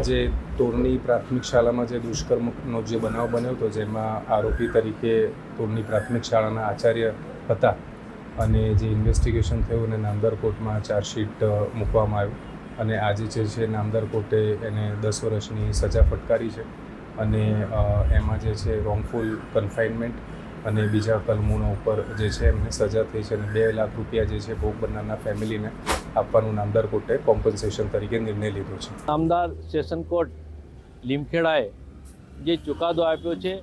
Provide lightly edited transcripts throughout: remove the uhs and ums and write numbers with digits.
આજે તોરની પ્રાથમિક શાળામાં જે દુષ્કર્મનો જે બનાવ બન્યો હતો, જેમાં આરોપી તરીકે તોરની પ્રાથમિક શાળાના આચાર્ય હતા અને જે ઇન્વેસ્ટિગેશન થયું અને નામદાર કોર્ટમાં ચાર્જશીટ મૂકવામાં આવ્યું અને આજે જે છે નામદાર કોર્ટે એને 10 વર્ષની સજા ફટકારી છે અને એમાં જે છે રોંગફુલ કન્ફાઇનમેન્ટ અને બીજા કલમોના ઉપર જે છે એમને સજા થઈ છે અને 2 લાખ રૂપિયા જે છે ભોગ બનનારના ફેમિલીને આપવાનું નામદાર કોર્ટે કોમ્પન્સેશન તરીકે નિર્ણય લીધો છે. નામદાર સેશન કોર્ટ લીમખેડાએ જે ચુકાદો આપ્યો છે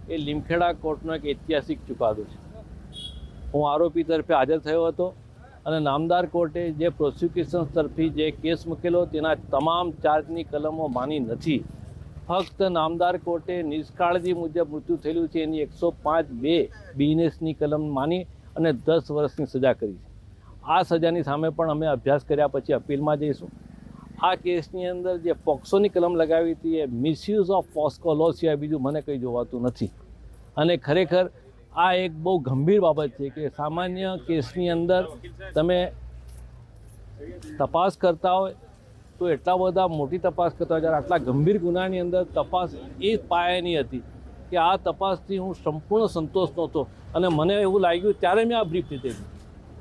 એ લીમખેડા કોર્ટનો એક ઐતિહાસિક ચુકાદો છે. હું આરોપી તરફે હાજર થયો હતો અને નામદાર કોર્ટે જે પ્રોસિક્યુશન તરફી જે કેસ મૂકેલો તેના તમામ ચાર્જની કલમો માની નથી. ફક્ત નામદાર કોર્ટે નિષ્કાળજી મુજબ મૃત્યુ થયેલું છે એની 105(2) બીએનએસની કલમ માની અને 10 વર્ષની સજા કરી છે. આ સજાની સામે પણ અમે અભ્યાસ કર્યા પછી અપીલમાં જઈશું. આ કેસની અંદર જે પોક્સોની કલમ લગાવી હતી એ મિસયુઝ ઓફ પોસ્કો લો સિવાય બીજું મને કંઈ જોવાતું નથી અને ખરેખર આ એક બહુ ગંભીર બાબત છે કે સામાન્ય કેસની અંદર તમે તપાસ કરતા હોય તો એટલા બધા મોટી તપાસ કરતા હોય, જ્યારે આટલા ગંભીર ગુનાની અંદર તપાસ એ પાયાની હતી કે આ તપાસથી હું સંપૂર્ણ સંતોષ નહોતો અને મને એવું લાગ્યું ત્યારે મેં આ બ્રીફ લીધેલી,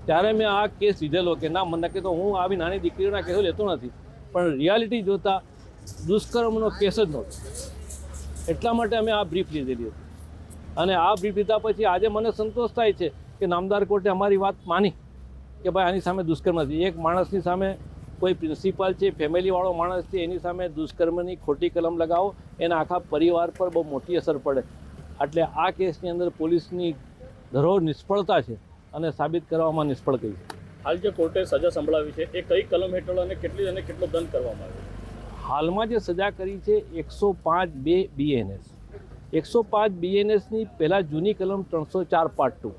ત્યારે મેં આ કેસ લીધેલો કે ના, મને તો હું આવી નાની દીકરીઓના કેસો લેતો નથી, પણ રિયાલિટી જોતાં દુષ્કર્મનો કેસ જ નહોતો. એટલા માટે અમે આ બ્રીફ લીધેલી હતી અને આ બ્રીફ લીધા પછી આજે મને સંતોષ થાય છે કે નામદાર કોર્ટે અમારી વાત માની કે ભાઈ આની સામે દુષ્કર્મ નથી. એક માણસની સામે કોઈ પ્રિન્સિપાલ છે, ફેમિલીવાળો માણસ છે, એની સામે દુષ્કર્મની ખોટી કલમ લગાવો, એના આખા પરિવાર પર બહુ મોટી અસર પડે. એટલે આ કેસની અંદર પોલીસની ધરોહર નિષ્ફળતા છે અને સાબિત કરવામાં નિષ્ફળ ગઈ છે. હાલ જે કોર્ટે સજા સંભળાવી છે એ કઈ કલમ હેઠળ અને કેટલો દંડ કરવામાં આવ્યો? હાલમાં જે સજા કરી છે 105(2) બીએનએસ. 105 બીએનએસની પહેલાં જૂની કલમ 304 પાર્ટ 2.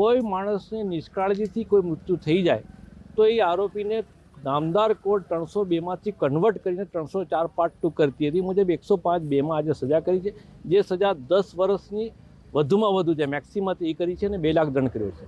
કોઈ માણસને નિષ્કાળજીથી કોઈ મૃત્યુ થઈ જાય તો એ આરોપીને નામદાર કોર્ટ 302માંથી કન્વર્ટ કરીને 304 પાર્ટ 2 કરતી હતી મુજબ 105(2)માં આજે સજા કરી છે. જે સજા 10 વર્ષની વધુમાં વધુ છે, મેક્સિમમ એ કરી છે અને 2 લાખ દંડ કર્યો છે.